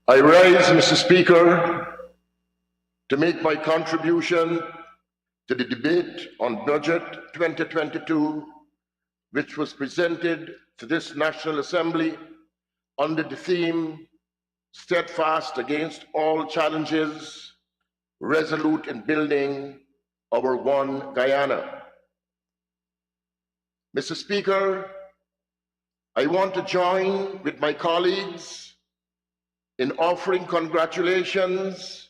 I rise, Mr. Speaker, to make my contribution to the debate on Budget 2022, which was presented to this National Assembly under the theme, Steadfast Against All Challenges, Resolute in Building Our One Guyana. Mr. Speaker, I want to join with my colleagues in offering congratulations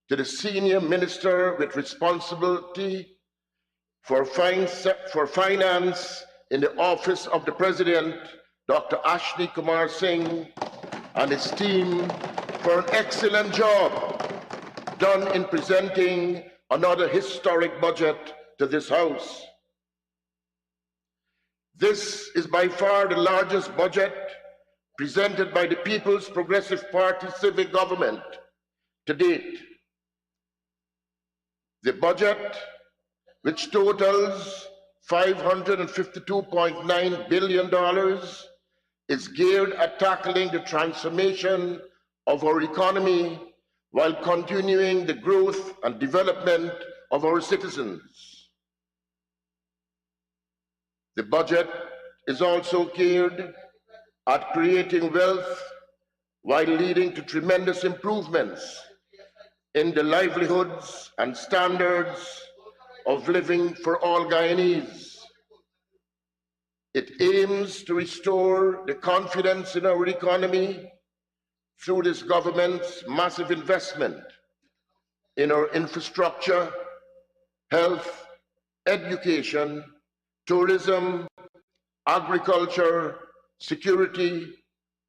to the Senior Minister with responsibility for finance in the Office of the President, Dr. Ashni Kumar Singh, and his team for an excellent job done in presenting another historic budget to this House. This is by far the largest budget presented by the People's Progressive Party civic government to date. The budget, which totals $552.9 billion, is geared at tackling the transformation of our economy while continuing the growth and development of our citizens. The budget is also geared at creating wealth while leading to tremendous improvements in the livelihoods and standards of living for all Guyanese. It aims to restore the confidence in our economy through this government's massive investment in our infrastructure, health, education, tourism, agriculture, security,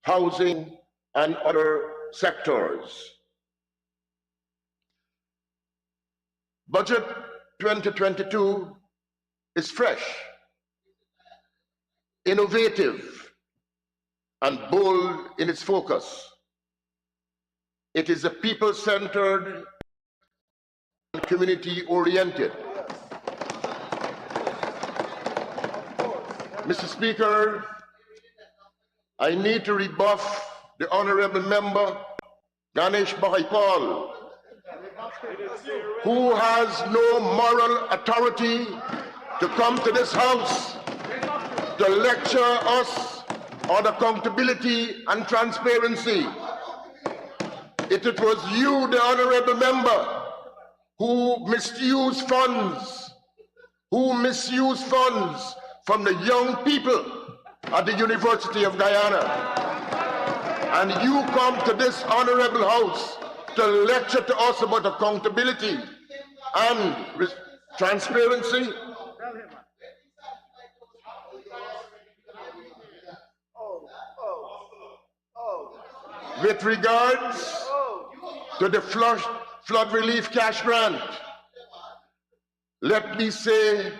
housing, and other sectors. Budget 2022 is fresh, innovative, and bold in its focus. It is a people-centered and community-oriented. Mr. Speaker, I need to rebuff the Honorable Member Ganesh Bahaipal, who has no moral authority to come to this House to lecture us on accountability and transparency. It was you, the Honorable Member, who misused funds from the young people at the University of Guyana. And you come to this honorable House to lecture to us about accountability and transparency. With regards to the flood relief cash grant, let me say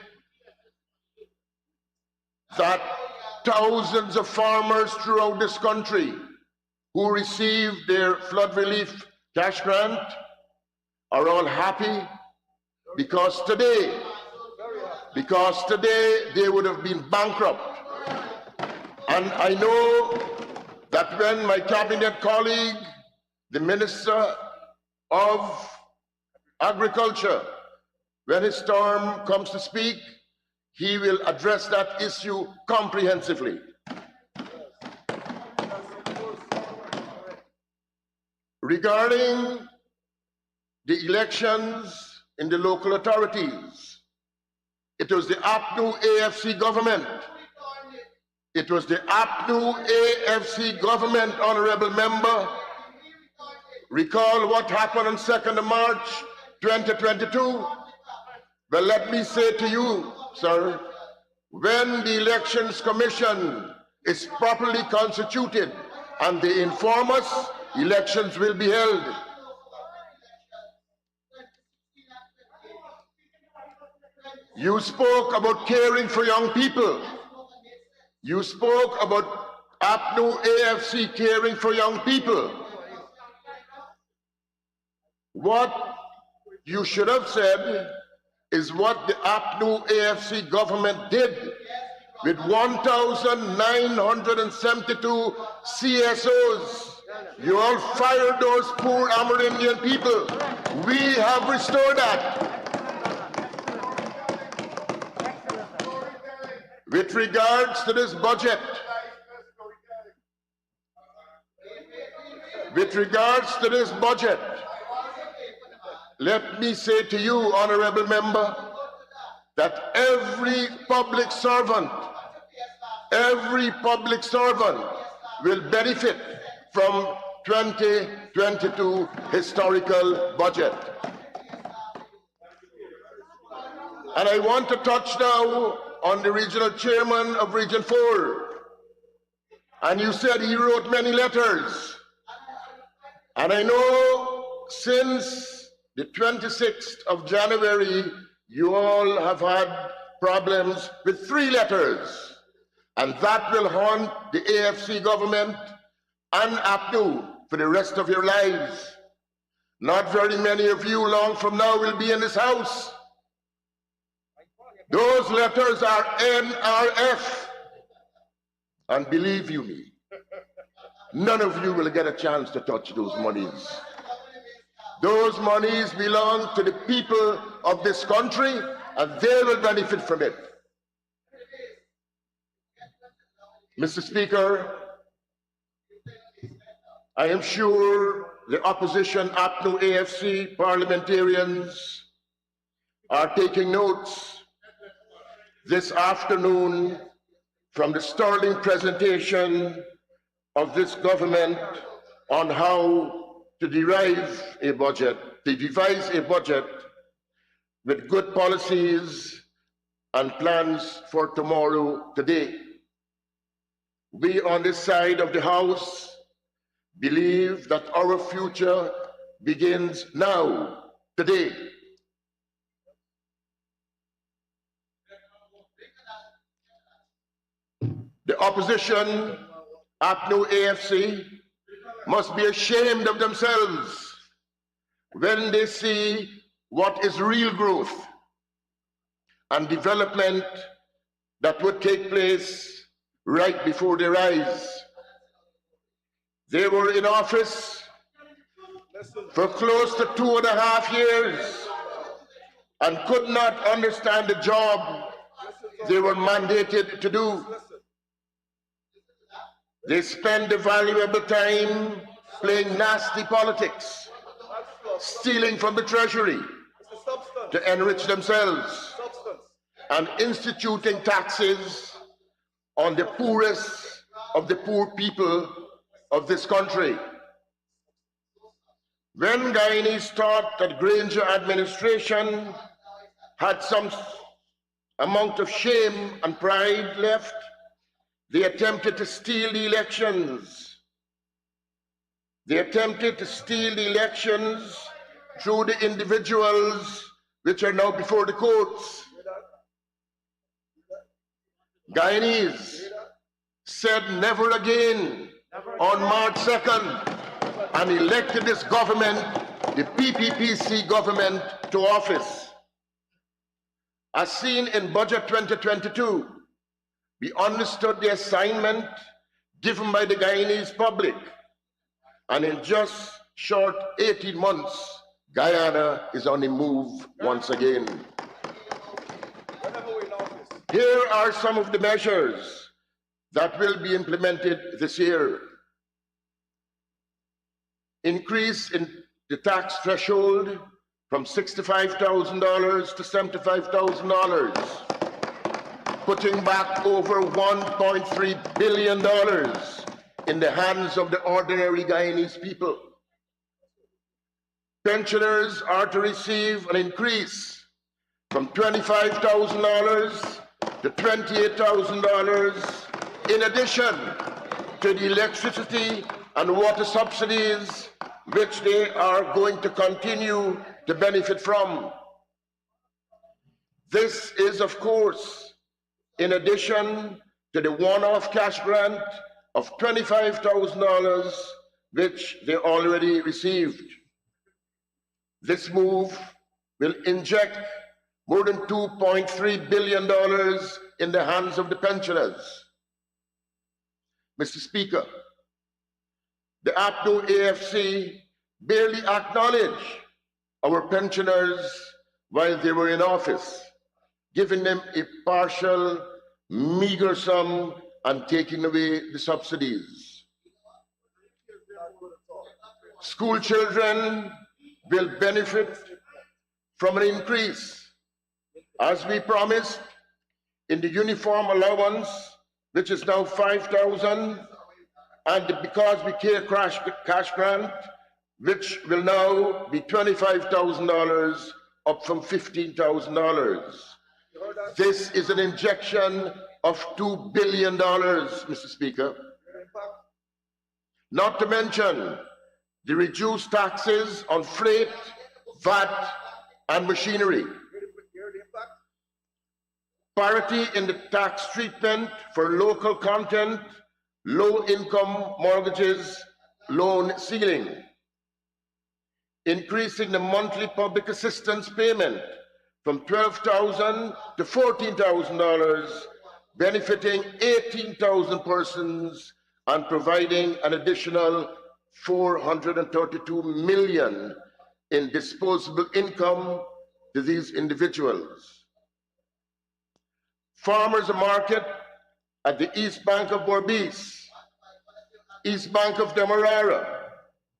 that thousands of farmers throughout this country who received their flood relief cash grant are all happy because today they would have been bankrupt. And I know that when my cabinet colleague, the Minister of Agriculture, when his term comes to speak, he will address that issue comprehensively. Regarding the elections in the local authorities, it was the APNU AFC government. It was the APNU AFC government, Honorable Member. Recall what happened on 2nd of March 2022? Well, let me say to you, sir, when the Elections Commission is properly constituted and they inform us, elections will be held. You spoke about caring for young people. You spoke about APNU AFC caring for young people. What you should have said is what the APNU AFC government did with 1,972 CSOs You all fired those poor Amerindian people. We have restored that. With regards to this budget, let me say to you, honorable member, that every public servant will benefit from 2022 historical budget. And I want to touch now on the regional chairman of Region 4. And you said he wrote many letters. And I know since the 26th of January, you all have had problems with 3 letters. And that will haunt the AFC government and APNU for the rest of your lives. Not very many of you long from now will be in this house. Those letters are NRF. And believe you me, none of you will get a chance to touch those monies. Those monies belong to the people of this country, and they will benefit from it. Mr. Speaker, I am sure the opposition APNU AFC parliamentarians are taking notes this afternoon from the sterling presentation of this government on how to devise a budget with good policies and plans for tomorrow, today. We on this side of the House believe that our future begins now, today. The opposition, APNU AFC, must be ashamed of themselves when they see what is real growth and development that would take place right before their eyes. They were in office for close to 2.5 years and could not understand the job they were mandated to do. They spend the valuable time playing nasty politics, stealing from the treasury to enrich themselves, and instituting taxes on the poorest of the poor people of this country. When Guyanese thought that Granger administration had some amount of shame and pride left, they attempted to steal the elections. They attempted to steal the elections through the individuals which are now before the courts. Guyanese said never again on March 2nd and elected this government, the PPPC government, to office. As seen in Budget 2022, we understood the assignment given by the Guyanese public, and in just short 18 months, Guyana is on the move once again. Here are some of the measures that will be implemented this year. Increase in the tax threshold from $65,000 to $75,000. Putting back over $1.3 billion in the hands of the ordinary Guyanese people. Pensioners are to receive an increase from $25,000 to $28,000 in addition to the electricity and water subsidies which they are going to continue to benefit from. This is, of course, in addition to the one-off cash grant of $25,000 which they already received. This move will inject more than $2.3 billion in the hands of the pensioners. Mr. Speaker, the the APNU AFC barely acknowledged our pensioners while they were in office, giving them a partial, meager sum and taking away the subsidies. School children will benefit from an increase, as we promised, in the uniform allowance, which is now $5,000, and because we care cash grant, which will now be $25,000, up from $15,000. This is an injection of $2 billion, Mr. Speaker. Not to mention the reduced taxes on freight, VAT, and machinery. Parity in the tax treatment for local content, low-income mortgages, loan ceiling. Increasing the monthly public assistance payment from $12,000 to $14,000, benefiting 18,000 persons and providing an additional $432 million in disposable income to these individuals. Farmers market at the East Bank of Berbice, East Bank of Demerara,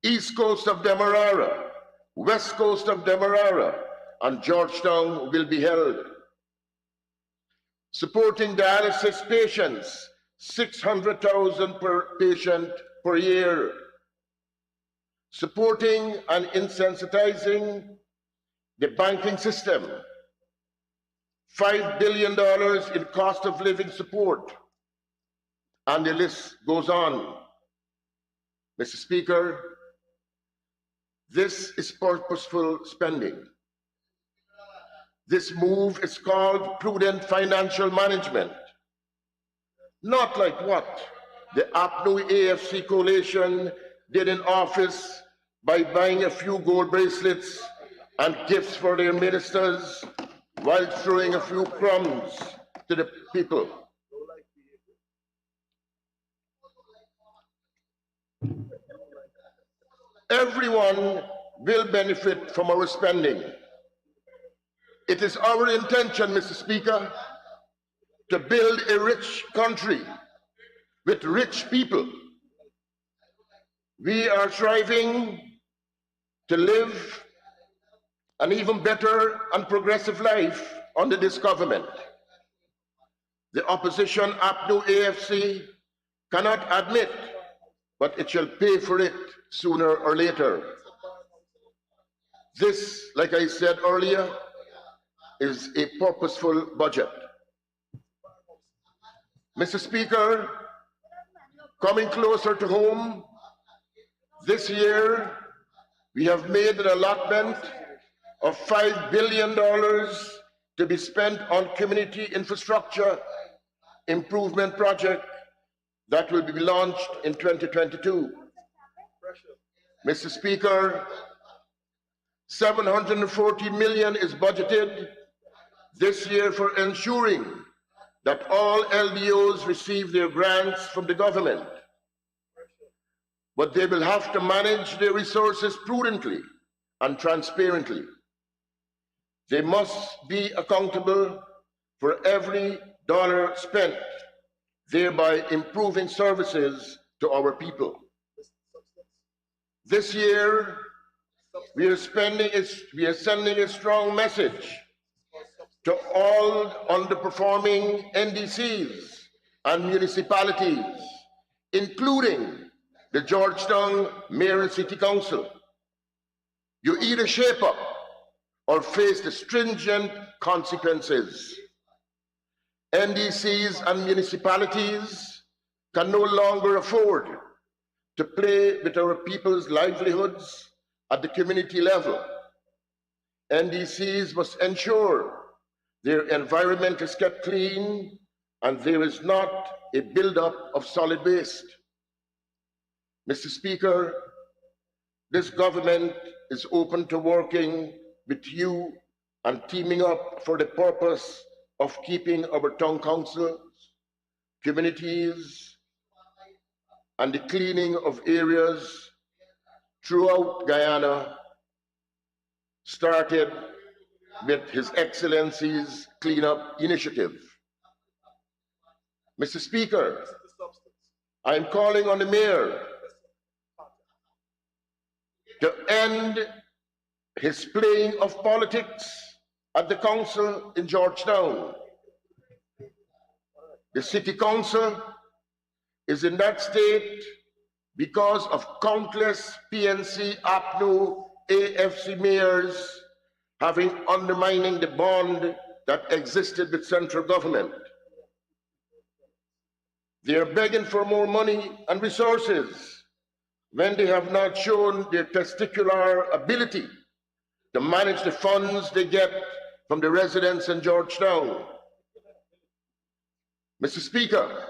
East Coast of Demerara, West Coast of Demerara, and Georgetown will be held. Supporting dialysis patients, $600,000 per patient per year. Supporting and insensitizing the banking system, $5 billion in cost of living support, and the list goes on. Mr. Speaker, this is purposeful spending. This move is called prudent financial management, not like what the APNU AFC coalition did in office by buying a few gold bracelets and gifts for their ministers while throwing a few crumbs to the people. Everyone will benefit from our spending. It is our intention, Mr. Speaker, to build a rich country with rich people. We are striving to live an even better and progressive life under this government. The opposition APNU AFC cannot admit, but it shall pay for it sooner or later. This, like I said earlier, is a purposeful budget. Mr. Speaker, coming closer to home, this year we have made an allotment of $5 billion to be spent on community infrastructure improvement project that will be launched in 2022. Mr. Speaker, $740 million is budgeted this year for ensuring that all LDOs receive their grants from the government. But they will have to manage their resources prudently and transparently. They must be accountable for every dollar spent, thereby improving services to our people. This year, we are sending a strong message to all underperforming NDCs and municipalities, including the Georgetown Mayor and City Council. You either shape up or face the stringent consequences. NDCs and municipalities can no longer afford to play with our people's livelihoods at the community level. NDCs must ensure their environment is kept clean and there is not a buildup of solid waste. Mr. Speaker, this government is open to working with you and teaming up for the purpose of keeping our town councils, communities, and the cleaning of areas throughout Guyana started with His Excellency's cleanup initiative. Mr. Speaker, I am calling on the mayor to end his playing of politics at the council in Georgetown. The city council is in that state because of countless PNC, APNU, AFC mayors having undermining the bond that existed with central government. They are begging for more money and resources when they have not shown their testicular ability to manage the funds they get from the residents in Georgetown. Mr. Speaker,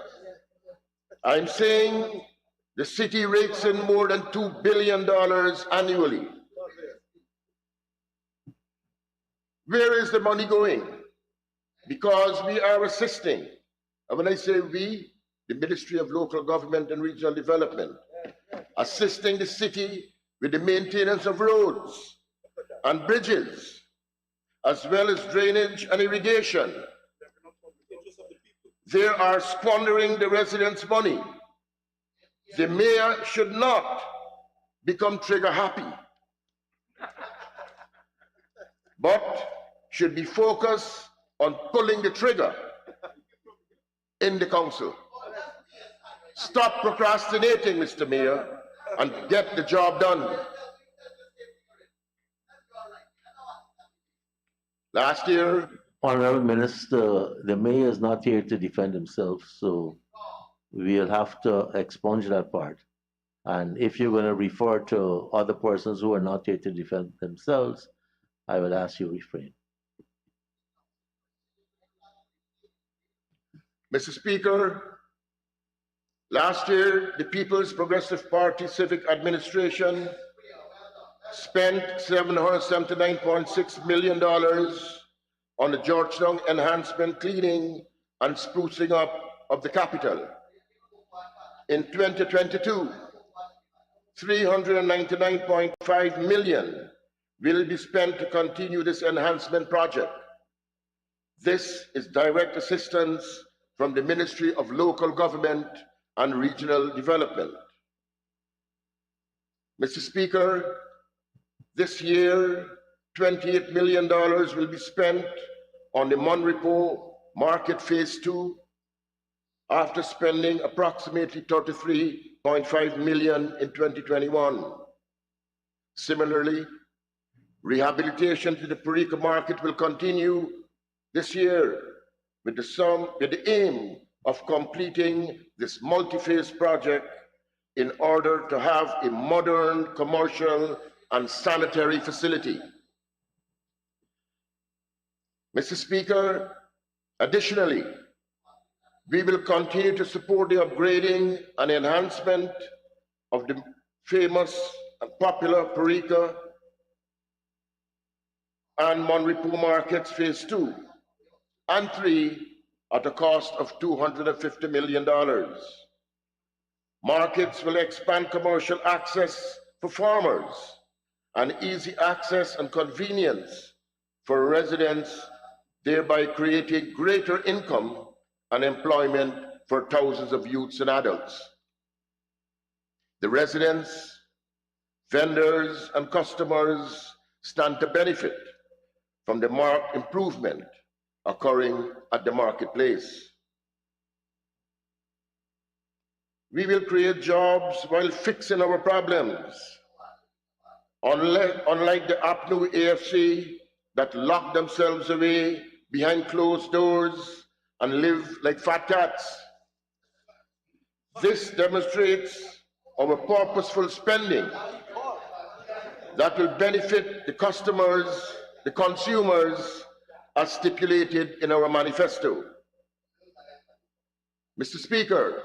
I'm saying the city rakes in more than $2 billion annually. Where is the money going? Because we are assisting, and when I say we, the Ministry of Local Government and Regional Development, assisting the city with the maintenance of roads and bridges, as well as drainage and irrigation. They are squandering the residents' money. The mayor should not become trigger happy, but should be focused on pulling the trigger in the council. Stop procrastinating, Mr. Mayor, and get the job done. Last year, Honorable Minister, the mayor is not here to defend himself, so we'll have to expunge that part. And if you're going to refer to other persons who are not here to defend themselves, I will ask you refrain. Mr. Speaker, last year, the People's Progressive Party Civic Administration spent $779.6 million on the Georgetown enhancement, cleaning, and sprucing up of the capital. In 2022, $399.5 million will be spent to continue this enhancement project. This is direct assistance from the Ministry of Local Government and Regional Development. Mr. Speaker, this year, $28 million will be spent on the Monrepo Market Phase 2 after spending approximately $33.5 million in 2021. Similarly, rehabilitation to the Parika market will continue this year with the aim of completing this multi-phase project in order to have a modern commercial and sanitary facility. Mr. Speaker, additionally, we will continue to support the upgrading and enhancement of the famous and popular Parika and Monrepo Markets Phase 2 and 3 at a cost of $250 million. Markets will expand commercial access for farmers and easy access and convenience for residents, thereby creating greater income and employment for thousands of youths and adults. The residents, vendors, and customers stand to benefit from the marked improvement occurring at the marketplace. We will create jobs while fixing our problems. Unlike the APNU AFC that lock themselves away behind closed doors and live like fat cats. This demonstrates our purposeful spending that will benefit the customers, the consumers, as stipulated in our manifesto. Mr. Speaker,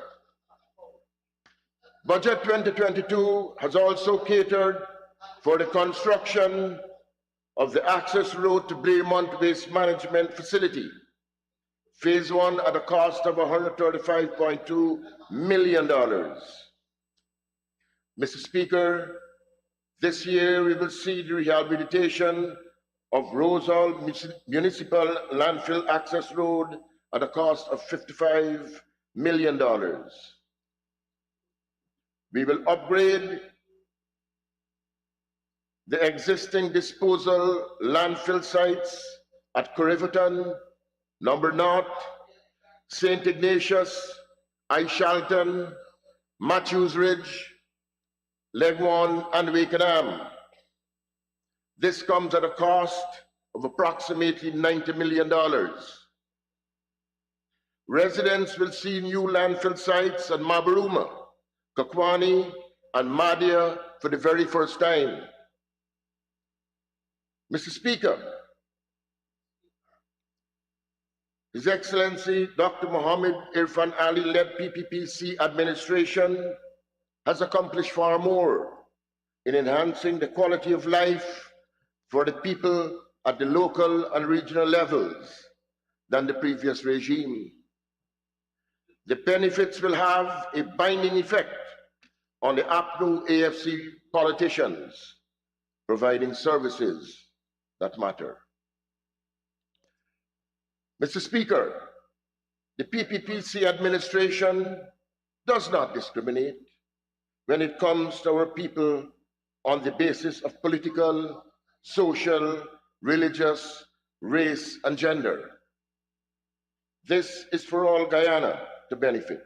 Budget 2022 has also catered for the construction of the access road to Bremont Waste Management Facility, Phase 1 at a cost of $135.2 million. Mr. Speaker, this year we will see the rehabilitation of Rosal Municipal Landfill Access Road at a cost of $55 million. We will upgrade the existing disposal landfill sites at Corriverton, Number Knott, St. Ignatius, Ishalton, Matthews Ridge, Legwan, and Wakenham. This comes at a cost of approximately $90 million. Residents will see new landfill sites at Mabaruma, Kakwani, and Madhya for the very first time. Mr. Speaker, His Excellency Dr. Mohammed Irfan Ali-led PPPC administration has accomplished far more in enhancing the quality of life for the people at the local and regional levels than the previous regime. The benefits will have a binding effect on the APNU AFC politicians, providing services that matter. Mr. Speaker, the PPPC administration does not discriminate when it comes to our people on the basis of political, social, religious, race, and gender. This is for all Guyana to benefit.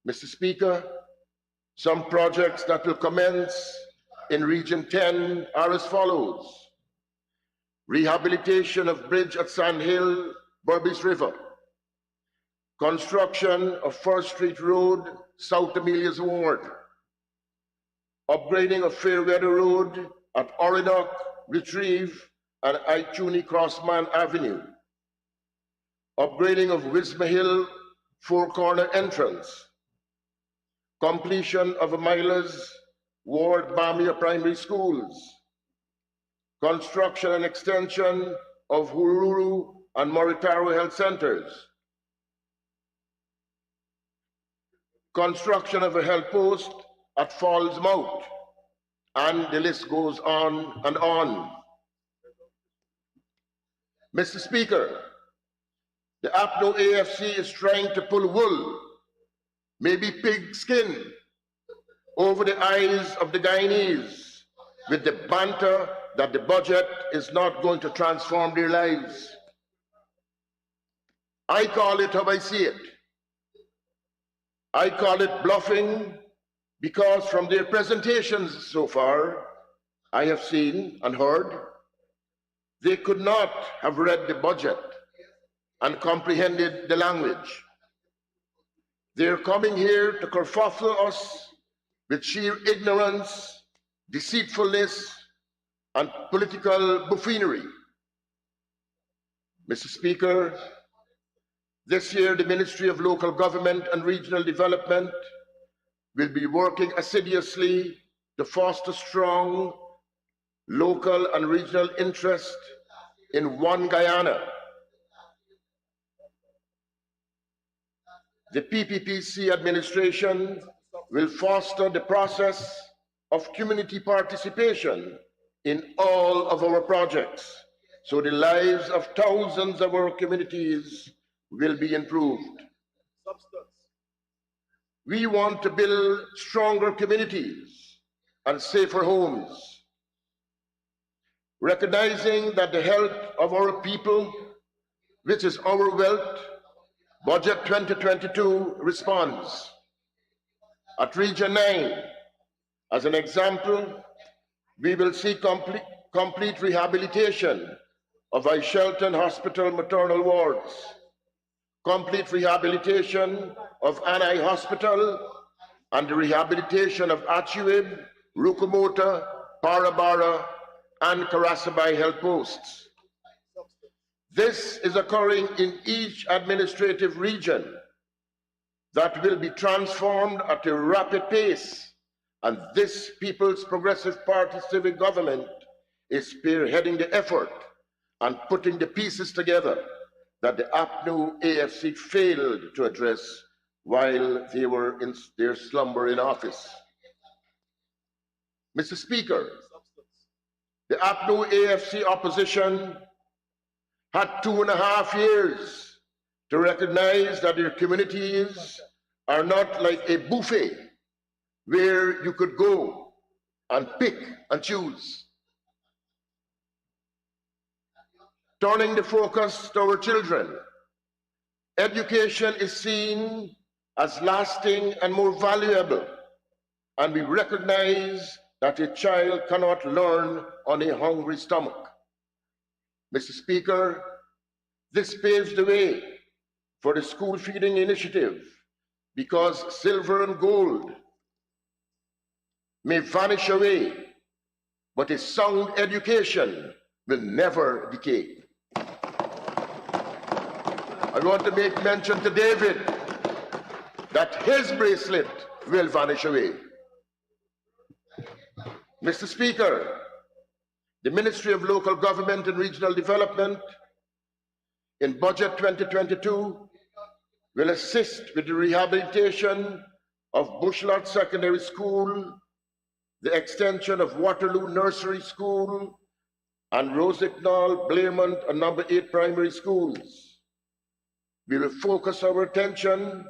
Mr. Speaker, some projects that will commence in Region 10 are as follows: rehabilitation of bridge at Sand Hill, Burbis River, construction of First Street Road, South Amelia's Ward, upgrading of Fairweather Road at Oredock, Retrieve, and Ituni Crossman Avenue, upgrading of Wisma Hill Four Corner entrance, completion of Amila's Ward Bamia Primary Schools, construction and extension of Hururu and Moritaro Health Centers, construction of a health post at Falls Mount, and the list goes on and on. Mr. Speaker, the APNO AFC is trying to pull wool, maybe pig skin, over the eyes of the Guyanese with the banter that the budget is not going to transform their lives. I call it how I see it. I call it bluffing because from their presentations so far, I have seen and heard, they could not have read the budget and comprehended the language. They're coming here to kerfuffle us with sheer ignorance, deceitfulness, and political buffoonery. Mr. Speaker, this year the Ministry of Local Government and Regional Development will be working assiduously to foster strong local and regional interest in one Guyana. The PPPC administration will foster the process of community participation in all of our projects, so the lives of thousands of our communities will be improved. We want to build stronger communities and safer homes, recognizing that the health of our people, which is our wealth, Budget 2022 responds. At Region 9, as an example, we will see complete rehabilitation of Ishalton Hospital maternal wards, complete rehabilitation of Anai Hospital, and the rehabilitation of Achiwib, Rukumota, Parabara, and Karasabai health posts. This is occurring in each administrative region that will be transformed at a rapid pace, and this People's Progressive Party civic government is spearheading the effort and putting the pieces together that the APNU AFC failed to address while they were in their slumber in office. Mr. Speaker, the APNU AFC opposition had 2.5 years to recognize that their communities are not like a buffet where you could go and pick and choose. Turning the focus to our children, education is seen as lasting and more valuable, and we recognize that a child cannot learn on a hungry stomach. Mr. Speaker, this paves the way for the school feeding initiative because silver and gold may vanish away, but a sound education will never decay. I want to make mention to David that his bracelet will vanish away. Mr. Speaker, the Ministry of Local Government and Regional Development in Budget 2022 will assist with the rehabilitation of Bushlot Secondary School, the extension of Waterloo Nursery School, and Rosignol, Blairmont, and number 8 primary schools. We will focus our attention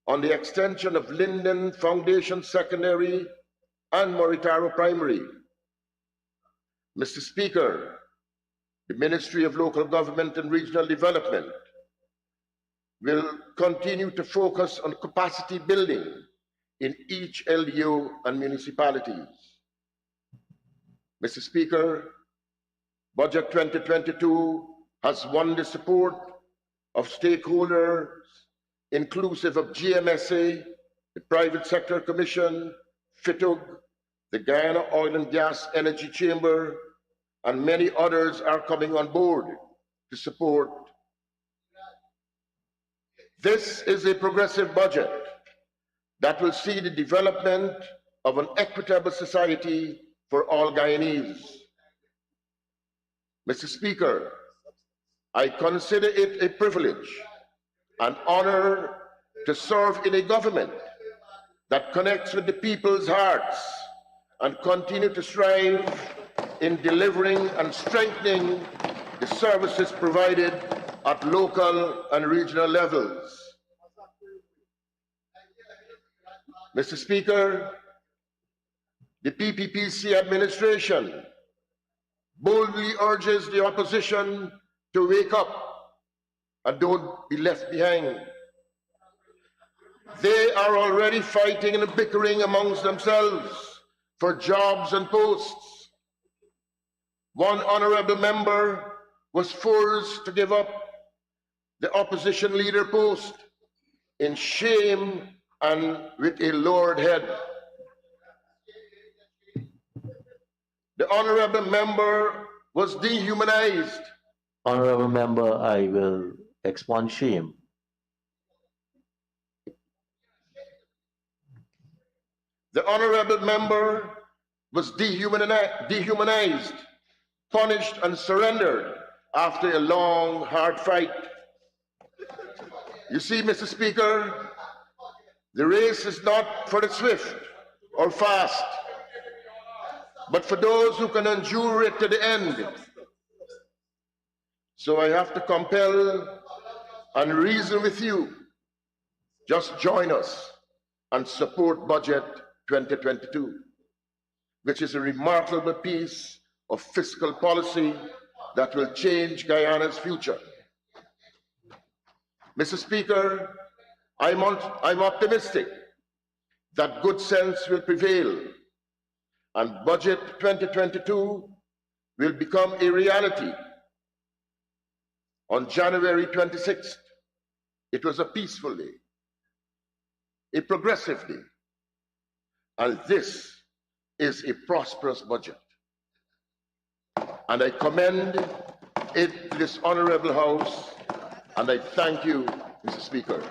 on the extension of Linden Foundation Secondary and Moritaro Primary. Mr. Speaker, the Ministry of Local Government and Regional Development will continue to focus on capacity building in each LDO and municipalities. Mr. Speaker, Budget 2022 has won the support of stakeholders inclusive of GMSA, the Private Sector Commission, FITUG, the Guyana Oil and Gas Energy Chamber, and many others are coming on board to support. This is a progressive budget that will see the development of an equitable society for all Guyanese. Mr. Speaker, I consider it a privilege and honor to serve in a government that connects with the people's hearts and continue to strive in delivering and strengthening the services provided at local and regional levels. Mr. Speaker, the PPPC administration boldly urges the opposition to wake up and don't be left behind. They are already fighting and bickering amongst themselves for jobs and posts. One honorable member was forced to give up the opposition leader post in shame and with a lowered head. The honorable member was dehumanized. Honorable member, I will expunge shame. The honorable member was dehumanized, punished, and surrendered after a long, hard fight. You see, Mr. Speaker, the race is not for the swift or fast, but for those who can endure it to the end. So I have to compel and reason with you. Just join us and support Budget 2022, which is a remarkable piece of fiscal policy that will change Guyana's future. Mr. Speaker, I'm optimistic that good sense will prevail and Budget 2022 will become a reality. On January 26th, it was a peaceful day, a progressive day, and this is a prosperous budget. And I commend it to this honorable House, and I thank you, Mr. Speaker.